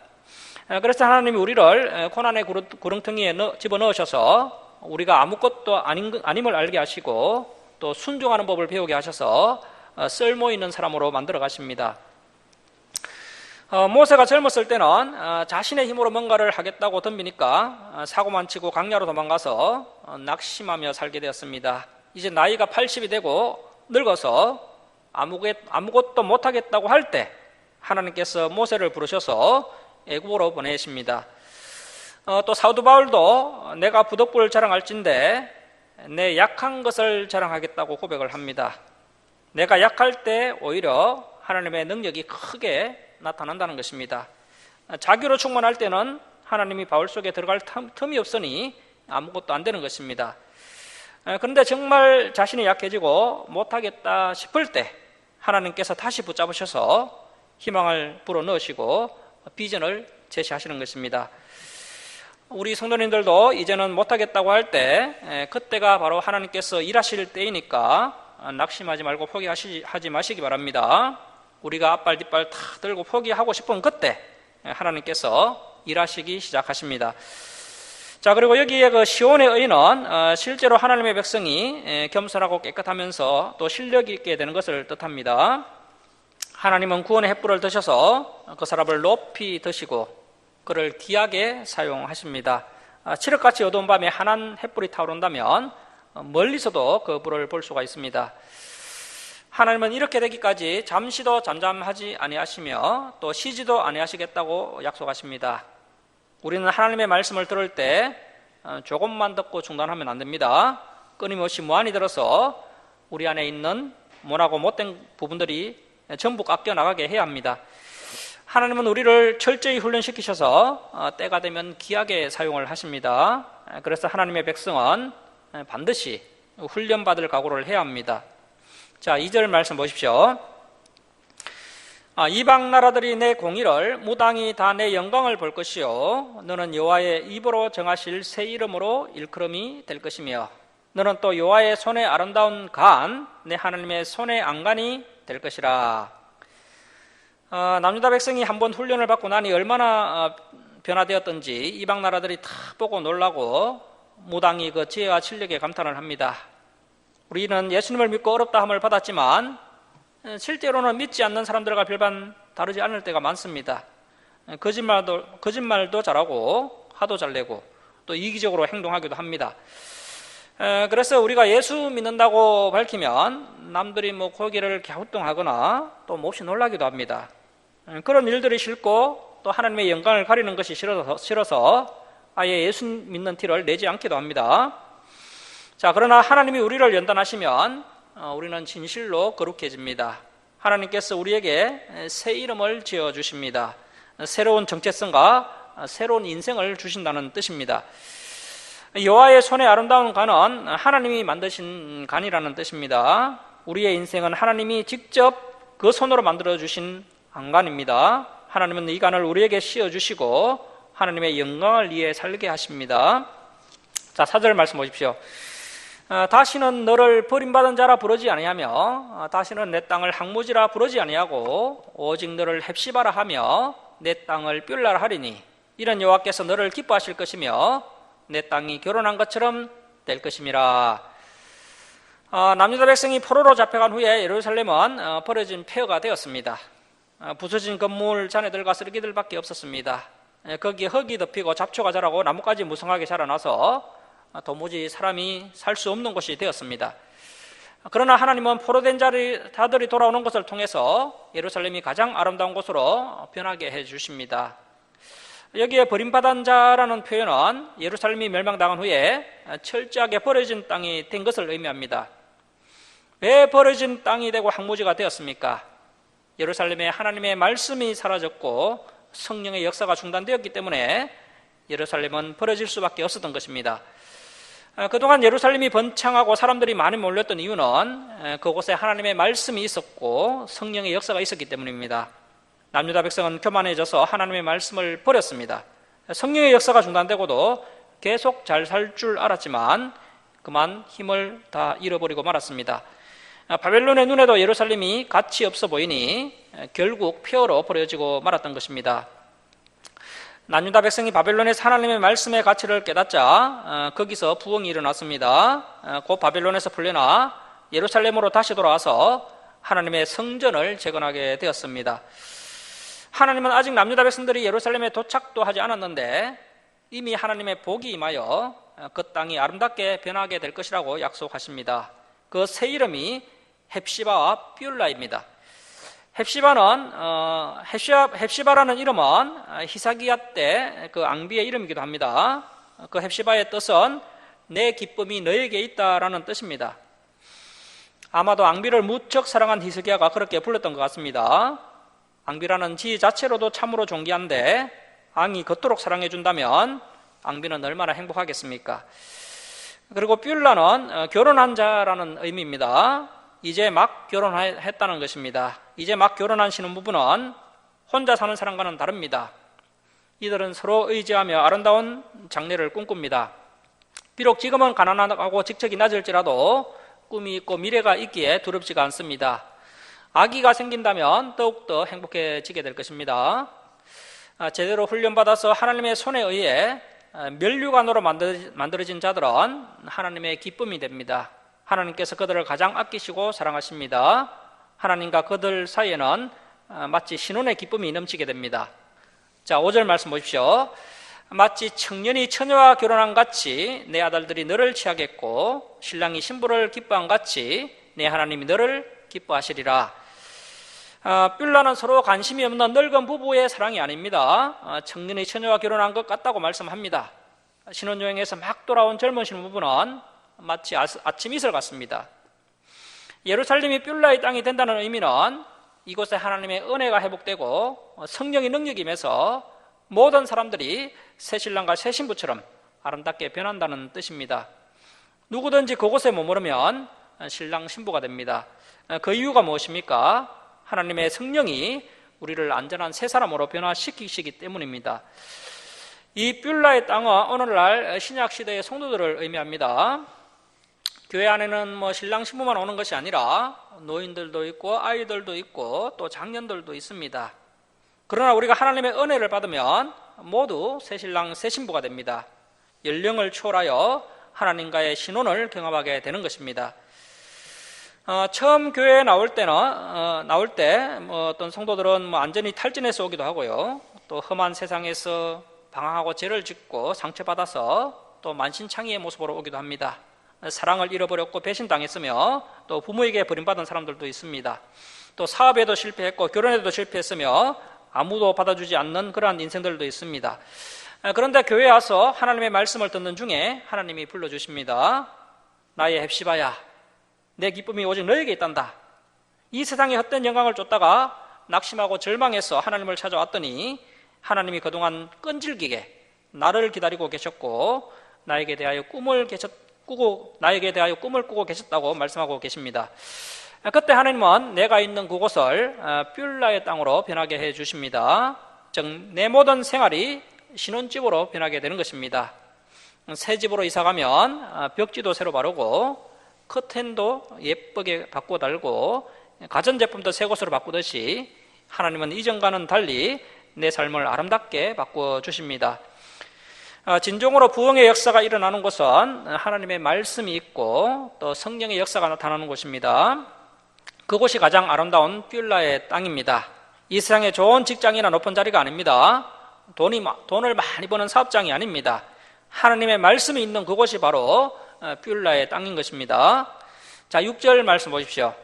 그래서 하나님이 우리를 고난의 구렁텅이에 집어넣으셔서 우리가 아무것도 아님을 알게 하시고 또 순종하는 법을 배우게 하셔서 쓸모있는 사람으로 만들어 가십니다. 모세가 젊었을 때는 자신의 힘으로 뭔가를 하겠다고 덤비니까 사고만 치고 강야로 도망가서 낙심하며 살게 되었습니다. 이제 나이가 80이 되고 늙어서 아무것도 못하겠다고 할 때 하나님께서 모세를 부르셔서 애굽으로 보내십니다. 또 사도 바울도 내가 부덕불을 자랑할진대 내 약한 것을 자랑하겠다고 고백을 합니다. 내가 약할 때 오히려 하나님의 능력이 크게 나타난다는 것입니다. 자기로 충만할 때는 하나님이 바울 속에 들어갈 틈이 없으니 아무것도 안 되는 것입니다. 그런데 정말 자신이 약해지고 못하겠다 싶을 때 하나님께서 다시 붙잡으셔서 희망을 불어넣으시고 비전을 제시하시는 것입니다. 우리 성도님들도 이제는 못하겠다고 할 때 그때가 바로 하나님께서 일하실 때이니까 낙심하지 말고 포기하지 마시기 바랍니다. 우리가 앞발 뒷발 다 들고 포기하고 싶은 그때 하나님께서 일하시기 시작하십니다. 자, 그리고 여기에 그 시온의 의는 실제로 하나님의 백성이 겸손하고 깨끗하면서 또 실력 있게 되는 것을 뜻합니다. 하나님은 구원의 햇불을 드셔서 그 사람을 높이 드시고 그를 귀하게 사용하십니다. 칠흑같이 어두운 밤에 환한 햇불이 타오른다면 멀리서도 그 불을 볼 수가 있습니다. 하나님은 이렇게 되기까지 잠시도 잠잠하지 아니하시며 또 쉬지도 아니하시겠다고 약속하십니다. 우리는 하나님의 말씀을 들을 때 조금만 듣고 중단하면 안 됩니다. 끊임없이 무한히 들어서 우리 안에 있는 모나고 못된 부분들이 전부 깎여 나가게 해야 합니다. 하나님은 우리를 철저히 훈련시키셔서 때가 되면 귀하게 사용을 하십니다. 그래서 하나님의 백성은 반드시 훈련받을 각오를 해야 합니다. 자, 2절 말씀 보십시오. 이방 나라들이 내 공의를 무당이 다 내 영광을 볼 것이요 너는 여호와의 입으로 정하실 새 이름으로 일컬음이 될 것이며 너는 또 여호와의 손의 아름다운 간 내 하나님의 손의 안간이 될 것이라. 남유다 백성이 한번 훈련을 받고 나니 얼마나 변화되었던지 이방 나라들이 다 보고 놀라고 무당이 그 지혜와 실력에 감탄을 합니다. 우리는 예수님을 믿고 어렵다 함을 받았지만 실제로는 믿지 않는 사람들과 별반 다르지 않을 때가 많습니다. 거짓말도 잘하고 화도 잘 내고 또 이기적으로 행동하기도 합니다. 그래서 우리가 예수 믿는다고 밝히면 남들이 고개를 갸우뚱하거나 또 몹시 놀라기도 합니다. 그런 일들이 싫고 또 하나님의 영광을 가리는 것이 싫어서 아예 예수 믿는 티를 내지 않기도 합니다. 자, 그러나 하나님이 우리를 연단하시면 우리는 진실로 거룩해집니다. 하나님께서 우리에게 새 이름을 지어주십니다. 새로운 정체성과 새로운 인생을 주신다는 뜻입니다. 여호와의 손에 아름다운 간은 하나님이 만드신 간이라는 뜻입니다. 우리의 인생은 하나님이 직접 그 손으로 만들어주신 안간입니다. 하나님은 이 간을 우리에게 씌워주시고 하나님의 영광을 위해 살게 하십니다. 자, 4절 말씀 보십시오. 다시는 너를 버림받은 자라 부르지 아니하며 다시는 내 땅을 항무지라 부르지 아니하고 오직 너를 헵시바라 하며 내 땅을 뷸라라 하리니 이런 여호와께서 너를 기뻐하실 것이며 내 땅이 결혼한 것처럼 될 것임이라. 남유다 백성이 포로로 잡혀간 후에 예루살렘은 버려진 폐허가 되었습니다. 부서진 건물 잔해들과 쓰레기들밖에 없었습니다. 거기에 흙이 덮이고 잡초가 자라고 나뭇가지 무성하게 자라나서 도무지 사람이 살 수 없는 곳이 되었습니다. 그러나 하나님은 포로된 자들이 돌아오는 것을 통해서 예루살렘이 가장 아름다운 곳으로 변하게 해주십니다. 여기에 버림받은 자라는 표현은 예루살렘이 멸망당한 후에 철저하게 버려진 땅이 된 것을 의미합니다. 왜 버려진 땅이 되고 항무지가 되었습니까? 예루살렘에 하나님의 말씀이 사라졌고 성령의 역사가 중단되었기 때문에 예루살렘은 버려질 수밖에 없었던 것입니다. 그동안 예루살렘이 번창하고 사람들이 많이 몰렸던 이유는 그곳에 하나님의 말씀이 있었고 성령의 역사가 있었기 때문입니다. 남유다 백성은 교만해져서 하나님의 말씀을 버렸습니다. 성령의 역사가 중단되고도 계속 잘 살 줄 알았지만 그만 힘을 다 잃어버리고 말았습니다. 바벨론의 눈에도 예루살렘이 가치 없어 보이니 결국 폐허로 버려지고 말았던 것입니다. 남유다 백성이 바벨론에서 하나님의 말씀의 가치를 깨닫자 거기서 부흥이 일어났습니다. 곧 바벨론에서 풀려나 예루살렘으로 다시 돌아와서 하나님의 성전을 재건하게 되었습니다. 하나님은 아직 남유다 백성들이 예루살렘에 도착도 하지 않았는데 이미 하나님의 복이 임하여 그 땅이 아름답게 변하게 될 것이라고 약속하십니다. 그 새 이름이 헵시바와 뷸라입니다. 헵시바라는 이름은 히사기야 때 그 앙비의 이름이기도 합니다. 그 헵시바의 뜻은 내 기쁨이 너에게 있다라는 뜻입니다. 아마도 앙비를 무척 사랑한 히스기야가 그렇게 불렀던 것 같습니다. 앙비라는 지 자체로도 참으로 존귀한데 앙이 걷도록 사랑해준다면 앙비는 얼마나 행복하겠습니까? 그리고 뷸라는 결혼한 자라는 의미입니다. 이제 막 결혼했다는 것입니다. 이제 막 결혼한 신혼부부는 혼자 사는 사람과는 다릅니다. 이들은 서로 의지하며 아름다운 장래를 꿈꿉니다. 비록 지금은 가난하고 직책이 낮을지라도 꿈이 있고 미래가 있기에 두렵지가 않습니다. 아기가 생긴다면 더욱더 행복해지게 될 것입니다. 제대로 훈련받아서 하나님의 손에 의해 면류관으로 만들어진 자들은 하나님의 기쁨이 됩니다. 하나님께서 그들을 가장 아끼시고 사랑하십니다. 하나님과 그들 사이에는 마치 신혼의 기쁨이 넘치게 됩니다. 자, 5절 말씀 보십시오. 마치 청년이 처녀와 결혼한 같이 내 아들들이 너를 취하겠고 신랑이 신부를 기뻐한 같이 내 하나님이 너를 기뻐하시리라. 뷸라는 서로 관심이 없는 늙은 부부의 사랑이 아닙니다. 청년이 처녀와 결혼한 것 같다고 말씀합니다. 신혼여행에서 막 돌아온 젊은 신부부는 마치 아침 이슬 같습니다. 예루살렘이 뷸라의 땅이 된다는 의미는 이곳에 하나님의 은혜가 회복되고 성령의 능력이 임해서 모든 사람들이 새 신랑과 새 신부처럼 아름답게 변한다는 뜻입니다. 누구든지 그곳에 머무르면 신랑 신부가 됩니다. 그 이유가 무엇입니까? 하나님의 성령이 우리를 안전한 새 사람으로 변화시키시기 때문입니다. 이 뷸라의 땅은 오늘날 신약 시대의 성도들을 의미합니다. 교회 안에는 신랑 신부만 오는 것이 아니라 노인들도 있고 아이들도 있고 또 장년들도 있습니다. 그러나 우리가 하나님의 은혜를 받으면 모두 새 신랑 새 신부가 됩니다. 연령을 초월하여 하나님과의 신혼을 경험하게 되는 것입니다. 처음 교회에 나올 때 어떤 성도들은 완전히 탈진해서 오기도 하고요. 또 험한 세상에서 방황하고 죄를 짓고 상처받아서 또 만신창이의 모습으로 오기도 합니다. 사랑을 잃어버렸고 배신당했으며 또 부모에게 버림받은 사람들도 있습니다. 또 사업에도 실패했고 결혼에도 실패했으며 아무도 받아주지 않는 그러한 인생들도 있습니다. 그런데 교회에 와서 하나님의 말씀을 듣는 중에 하나님이 불러주십니다. 나의 헵시바야, 내 기쁨이 오직 너에게 있단다. 이 세상의 헛된 영광을 쫓다가 낙심하고 절망해서 하나님을 찾아왔더니 하나님이 그동안 끈질기게 나를 기다리고 계셨고 나에게 대하여 꿈을 꾸고 계셨다고 말씀하고 계십니다. 그때 하나님은 내가 있는 그곳을 뷸라의 땅으로 변하게 해 주십니다. 즉 내 모든 생활이 신혼집으로 변하게 되는 것입니다. 새 집으로 이사가면 벽지도 새로 바르고 커튼도 예쁘게 바꾸어 달고 가전제품도 새 것으로 바꾸듯이 하나님은 이전과는 달리 내 삶을 아름답게 바꾸어 주십니다. 진정으로 부흥의 역사가 일어나는 곳은 하나님의 말씀이 있고 또 성령의 역사가 나타나는 곳입니다. 그곳이 가장 아름다운 뷸라의 땅입니다. 이 세상에 좋은 직장이나 높은 자리가 아닙니다. 돈을 많이 버는 사업장이 아닙니다. 하나님의 말씀이 있는 그곳이 바로 뷸라의 땅인 것입니다. 자, 6절 말씀 보십시오.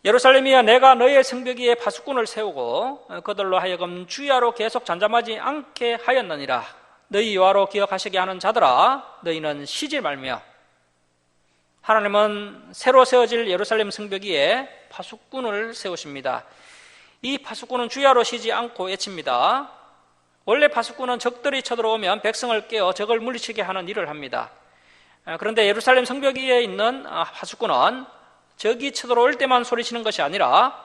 예루살렘이여, 내가 너희의 성벽 위에 파수꾼을 세우고 그들로 하여금 주야로 계속 잠잠하지 않게 하였느니라. 너희 여호와로 기억하시게 하는 자들아, 너희는 쉬지 말며. 하나님은 새로 세워질 예루살렘 성벽 위에 파수꾼을 세우십니다. 이 파수꾼은 주야로 쉬지 않고 외칩니다. 원래 파수꾼은 적들이 쳐들어오면 백성을 깨어 적을 물리치게 하는 일을 합니다. 그런데 예루살렘 성벽 위에 있는 파수꾼은 적이 쳐들어올 때만 소리치는 것이 아니라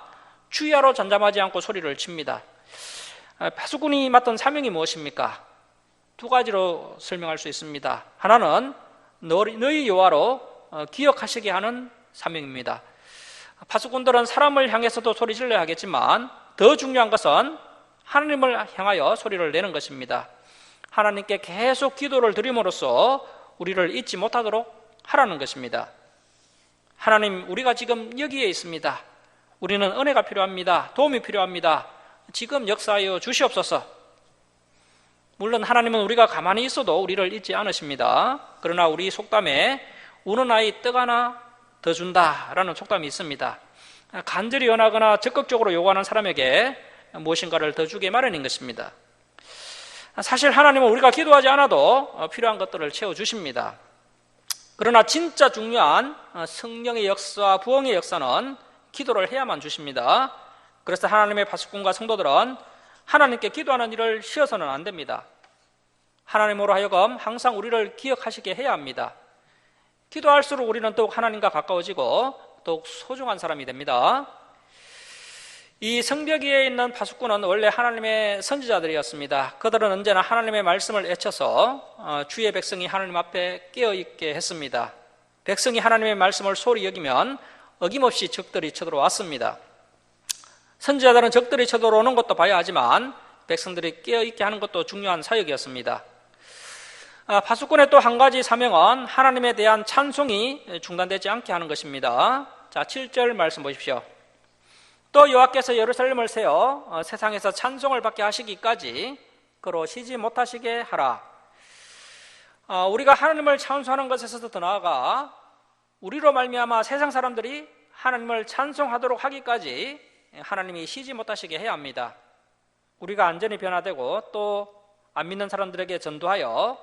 주야로 잠잠하지 않고 소리를 칩니다. 파수꾼이 맡은 사명이 무엇입니까? 두 가지로 설명할 수 있습니다. 하나는 너희 여호와로 기억하시게 하는 사명입니다. 파수꾼들은 사람을 향해서도 소리 질러야 하겠지만 더 중요한 것은 하나님을 향하여 소리를 내는 것입니다. 하나님께 계속 기도를 드림으로써 우리를 잊지 못하도록 하라는 것입니다. 하나님, 우리가 지금 여기에 있습니다. 우리는 은혜가 필요합니다. 도움이 필요합니다. 지금 역사하여 주시옵소서. 물론 하나님은 우리가 가만히 있어도 우리를 잊지 않으십니다. 그러나 우리 속담에 우는 아이 떡 하나 더 준다라는 속담이 있습니다. 간절히 원하거나 적극적으로 요구하는 사람에게 무엇인가를 더 주게 마련인 것입니다. 사실 하나님은 우리가 기도하지 않아도 필요한 것들을 채워주십니다. 그러나 진짜 중요한 성령의 역사와 부흥의 역사는 기도를 해야만 주십니다. 그래서 하나님의 파수꾼과 성도들은 하나님께 기도하는 일을 쉬어서는 안 됩니다. 하나님으로 하여금 항상 우리를 기억하시게 해야 합니다. 기도할수록 우리는 더욱 하나님과 가까워지고 더욱 소중한 사람이 됩니다. 이 성벽 위에 있는 파수꾼은 원래 하나님의 선지자들이었습니다. 그들은 언제나 하나님의 말씀을 외쳐서 주의 백성이 하나님 앞에 깨어있게 했습니다. 백성이 하나님의 말씀을 소홀히 여기면 어김없이 적들이 쳐들어왔습니다. 선지자들은 적들이 쳐들어오는 것도 봐야 하지만 백성들이 깨어있게 하는 것도 중요한 사역이었습니다. 파수꾼의 또 한 가지 사명은 하나님에 대한 찬송이 중단되지 않게 하는 것입니다. 자, 7절 말씀 보십시오. 또 여호와께서 예루살렘을 세워 세상에서 찬송을 받게 하시기까지 그로 쉬지 못하시게 하라. 우리가 하나님을 찬송하는 것에서도 더 나아가 우리로 말미암아 세상 사람들이 하나님을 찬송하도록 하기까지 하나님이 쉬지 못하시게 해야 합니다. 우리가 완전히 변화되고 또 안 믿는 사람들에게 전도하여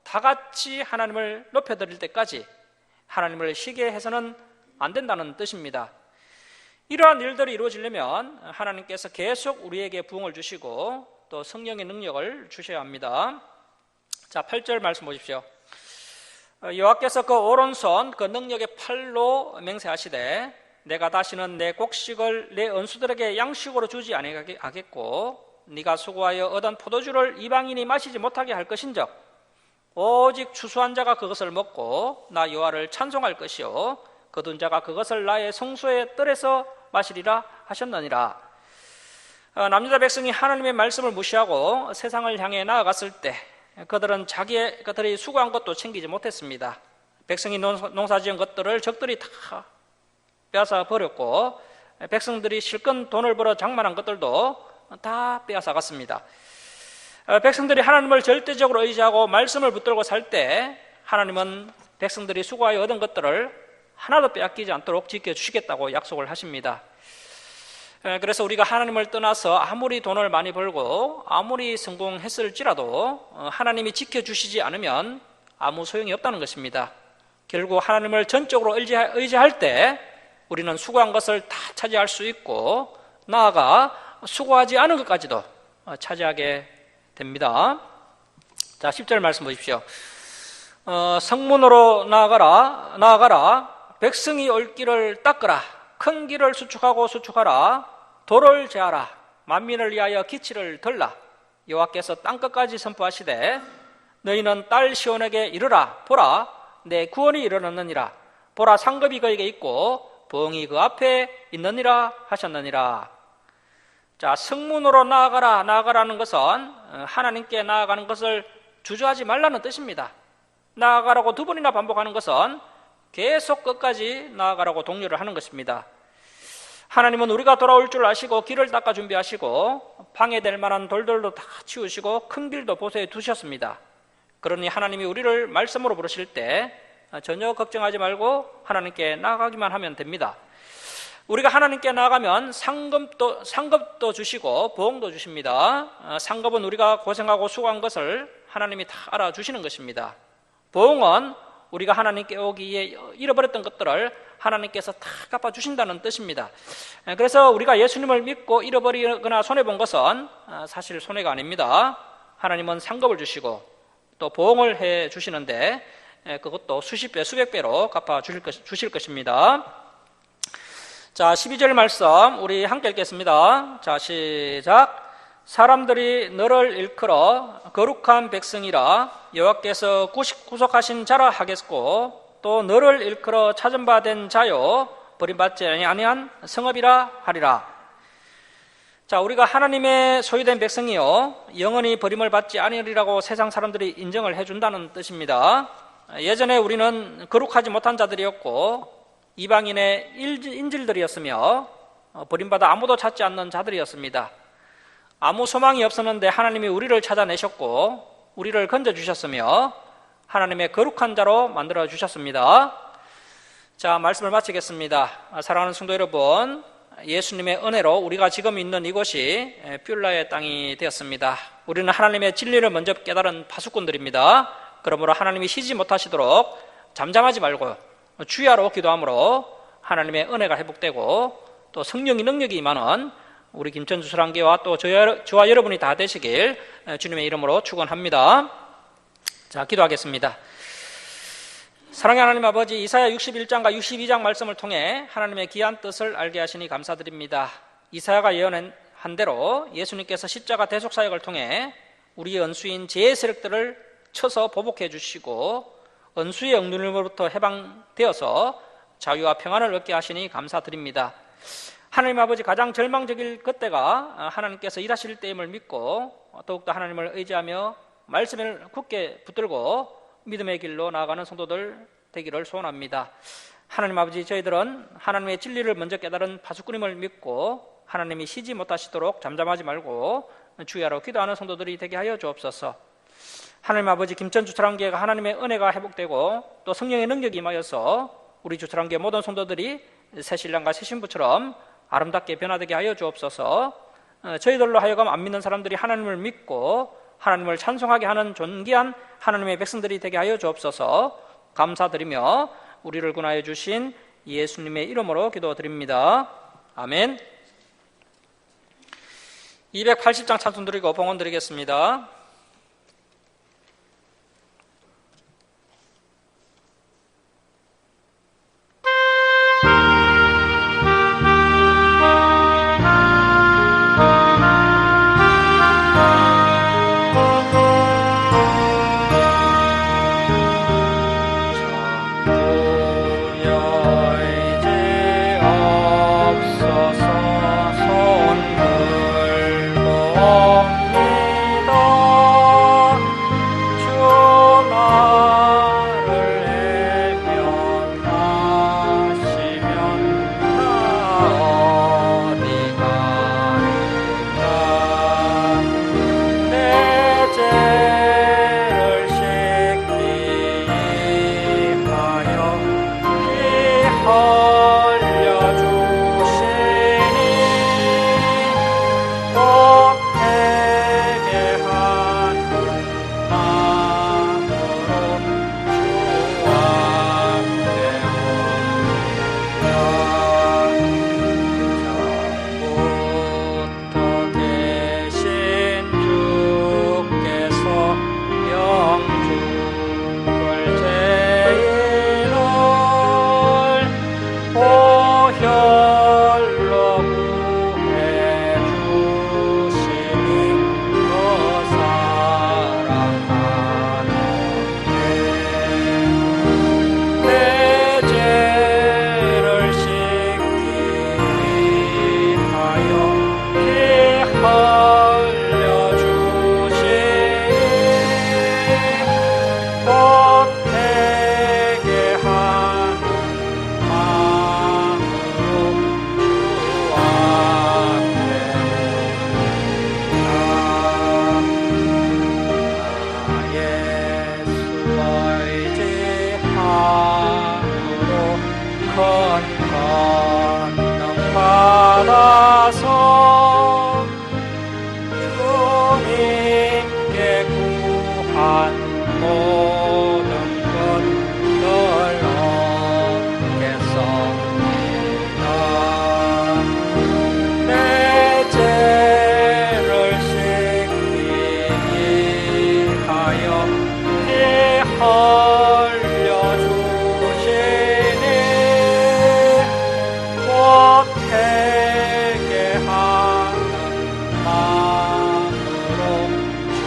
다 같이 하나님을 높여드릴 때까지 하나님을 쉬게 해서는 안 된다는 뜻입니다. 이러한 일들이 이루어지려면 하나님께서 계속 우리에게 부흥을 주시고 또 성령의 능력을 주셔야 합니다. 자, 8절 말씀 보십시오. 여호와께서 그 오른손 그 능력의 팔로 맹세하시되 내가 다시는 내 곡식을 내 원수들에게 양식으로 주지 아니하겠고 네가 수고하여 얻은 포도주를 이방인이 마시지 못하게 할 것인즉 오직 추수한 자가 그것을 먹고 나 여호와를 찬송할 것이요 거둔 자가 그것을 나의 성소의 뜰에서 마시리라 하셨느니라. 남유다 백성이 하나님의 말씀을 무시하고 세상을 향해 나아갔을 때 그들이 수고한 것도 챙기지 못했습니다. 백성이 농사지은 것들을 적들이 다 빼앗아 버렸고 백성들이 실컷 돈을 벌어 장만한 것들도 다 빼앗아 갔습니다. 백성들이 하나님을 절대적으로 의지하고 말씀을 붙들고 살 때 하나님은 백성들이 수고하여 얻은 것들을 하나도 빼앗기지 않도록 지켜주시겠다고 약속을 하십니다. 그래서 우리가 하나님을 떠나서 아무리 돈을 많이 벌고 아무리 성공했을지라도 하나님이 지켜주시지 않으면 아무 소용이 없다는 것입니다. 결국 하나님을 전적으로 의지할 때 우리는 수고한 것을 다 차지할 수 있고 나아가 수고하지 않은 것까지도 차지하게 됩니다. 자, 10절 말씀 보십시오. 성문으로 나아가라. 백성이 올 길을 닦으라. 큰 길을 수축하고 수축하라. 도를 제하라. 만민을 위하여 기치를 들라. 여호와께서 땅끝까지 선포하시되 너희는 딸 시온에게 이르라. 보라, 내 구원이 이르렀느니라. 보라, 상급이 그에게 있고 부흥이 그 앞에 있느니라 하셨느니라. 자, 성문으로 나아가라는 것은 하나님께 나아가는 것을 주저하지 말라는 뜻입니다. 나아가라고 두 번이나 반복하는 것은 계속 끝까지 나아가라고 독려를 하는 것입니다. 하나님은 우리가 돌아올 줄 아시고 길을 닦아 준비하시고 방해될 만한 돌들도 다 치우시고 큰 길도 보수해 두셨습니다. 그러니 하나님이 우리를 말씀으로 부르실 때 전혀 걱정하지 말고 하나님께 나아가기만 하면 됩니다. 우리가 하나님께 나아가면 상급도 주시고 보응도 주십니다. 상급은 우리가 고생하고 수고한 것을 하나님이 다 알아주시는 것입니다. 보응은 우리가 하나님께 오기에 잃어버렸던 것들을 하나님께서 다 갚아주신다는 뜻입니다. 그래서 우리가 예수님을 믿고 잃어버리거나 손해본 것은 사실 손해가 아닙니다. 하나님은 상급을 주시고 또 보응을 해주시는데 그것도 수십 배, 수백 배로 갚아주실 것입니다. 자, 12절 말씀 우리 함께 읽겠습니다. 자, 시작. 사람들이 너를 일컬어 거룩한 백성이라 여호와께서 구속하신 자라 하겠고 또 너를 일컬어 찾은 바 된 자요 버림받지 아니한 성읍이라 하리라. 자, 우리가 하나님의 소유된 백성이요 영원히 버림을 받지 아니리라고 세상 사람들이 인정을 해준다는 뜻입니다. 예전에 우리는 거룩하지 못한 자들이었고 이방인의 인질들이었으며 버림받아 아무도 찾지 않는 자들이었습니다. 아무 소망이 없었는데 하나님이 우리를 찾아내셨고 우리를 건져주셨으며 하나님의 거룩한 자로 만들어주셨습니다. 자, 말씀을 마치겠습니다. 사랑하는 성도 여러분, 예수님의 은혜로 우리가 지금 있는 이곳이 뷸라의 땅이 되었습니다. 우리는 하나님의 진리를 먼저 깨달은 파수꾼들입니다. 그러므로 하나님이 쉬지 못하시도록 잠잠하지 말고 주야로 기도함으로 하나님의 은혜가 회복되고 또 성령의 능력이 임하는 우리 김천주 수랑교와 또 저와 여러분이 다 되시길 주님의 이름으로 축원합니다. 자, 기도하겠습니다. 사랑의 하나님 아버지, 이사야 61장과 62장 말씀을 통해 하나님의 귀한 뜻을 알게 하시니 감사드립니다. 이사야가 예언한 대로 예수님께서 십자가 대속사역을 통해 우리의 원수인 죄의 세력들을 쳐서 보복해 주시고 원수의 억눌림으로부터 해방되어서 자유와 평안을 얻게 하시니 감사드립니다. 하나님 아버지, 가장 절망적일 그때가 하나님께서 일하실 때임을 믿고 더욱더 하나님을 의지하며 말씀을 굳게 붙들고 믿음의 길로 나아가는 성도들 되기를 소원합니다. 하나님 아버지, 저희들은 하나님의 진리를 먼저 깨달은 파수꾼임을 믿고 하나님이 쉬지 못하시도록 잠잠하지 말고 주야로 기도하는 성도들이 되게 하여 주옵소서. 하나님 아버지, 김천주 사랑교회가 하나님의 은혜가 회복되고 또 성령의 능력이 임하여서 우리 주사랑교회 모든 성도들이 새 신랑과 새 신부처럼 아름답게 변화되게 하여 주옵소서. 저희들로 하여금 안 믿는 사람들이 하나님을 믿고 하나님을 찬송하게 하는 존귀한 하나님의 백성들이 되게 하여 주옵소서. 감사드리며 우리를 구원하여 주신 예수님의 이름으로 기도드립니다. 아멘. 280장 찬송 드리고 봉헌 드리겠습니다. 손 들고 옵니다. 권능 받아서 주님께 구한 모든 것들 얻겠습니다. 내 죄를 씻기 하여 피 흘려주시니 곧 회개하는 마음으로 주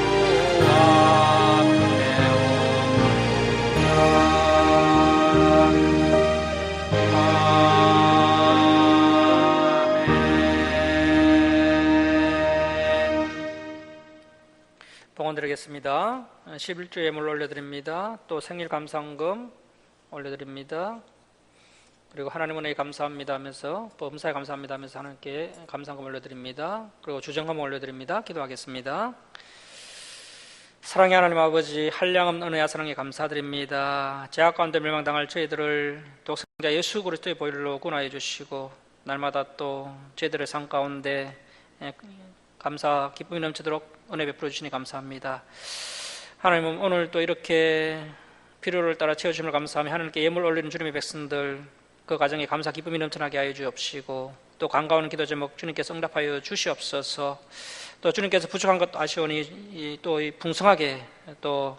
앞에 옵니다. 아멘. 봉헌 드리겠습니다. 11조 예물 올려드립니다. 또 생일 감사헌금 올려드립니다. 그리고 하나님 은혜에 감사합니다 하면서 범사에 감사합니다 하면서 하나님께 감사헌금 올려드립니다. 그리고 주정금 올려드립니다. 기도하겠습니다. 사랑의 하나님 아버지, 한량없는 은혜와 사랑에 감사드립니다. 죄악 가운데 멸망당할 저희들을 독생자 예수 그리스도의 보혈로 구원하여 주시고 날마다 또 저희들의 삶 가운데 감사 기쁨이 넘치도록 은혜 베풀어 주시니 감사합니다. 하나님, 오늘 또 이렇게 필요를 따라 채워주심을 감사하며 하나님께 예물 올리는 주님의 백성들 그 가정에 감사 기쁨이 넘쳐나게 하여 주옵시고 또 간과하는 기도 제목 주님께서 응답하여 주시옵소서. 또 주님께서 부족한 것도 아시오니 또 풍성하게 또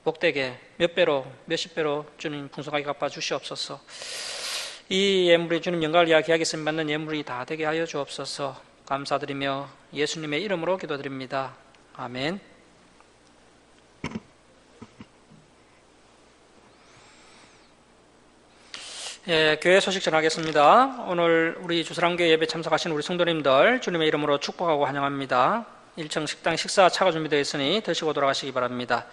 복되게 몇 배로 몇십 배로 주님 풍성하게 갚아 주시옵소서. 이 예물이 주님 영광을 위하여 귀하게 쓰임 받는 예물이 다 되게 하여 주옵소서. 감사드리며 예수님의 이름으로 기도드립니다. 아멘. 예, 교회 소식 전하겠습니다. 오늘 우리 주사랑교회 예배 참석하신 우리 성도님들 주님의 이름으로 축복하고 환영합니다. 1층 식당 식사 차가 준비되어 있으니 드시고 돌아가시기 바랍니다.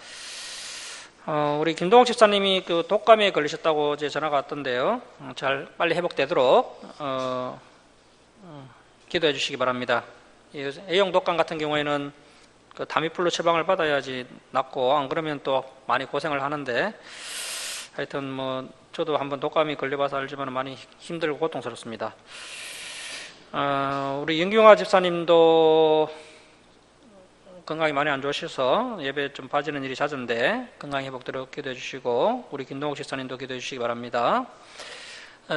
우리 김동욱 집사님이 그 독감에 걸리셨다고 어제 전화가 왔던데요. 잘 빨리 회복되도록 기도해 주시기 바랍니다. A형 독감 같은 경우에는 그 타미플루 처방을 받아야지 낫고 안 그러면 또 많이 고생을 하는데 하여튼 뭐 저도 한번 독감이 걸려봐서 알지만 많이 힘들고 고통스럽습니다. 우리 윤경화 집사님도 건강이 많이 안 좋으셔서 예배 좀 빠지는 일이 잦은데 건강 회복되도록 기도해 주시고 우리 김동욱 집사님도 기도해 주시기 바랍니다.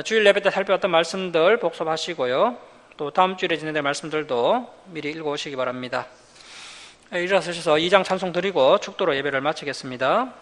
주일 예배 때 살펴봤던 말씀들 복습하시고요. 또 다음 주일에 진행될 말씀들도 미리 읽어오시기 바랍니다. 일어서셔서 2장 찬송 드리고 축도로 예배를 마치겠습니다.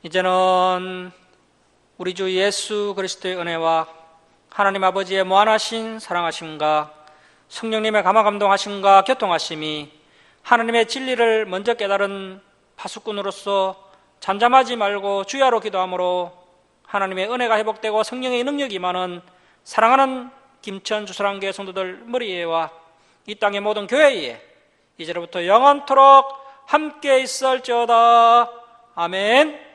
이제는 우리 주 예수 그리스도의 은혜와 하나님 아버지의 무한하신 사랑하심과 성령님의 감화감동하심과 교통하심이 하나님의 진리를 먼저 깨달은 파수꾼으로서 잠잠하지 말고 주야로 기도함으로 하나님의 은혜가 회복되고 성령의 능력이 임하는 사랑하는 김천 주사랑교회 성도들 머리에와 이 땅의 모든 교회에 이제로부터 영원토록 함께 있을지어다. 아멘.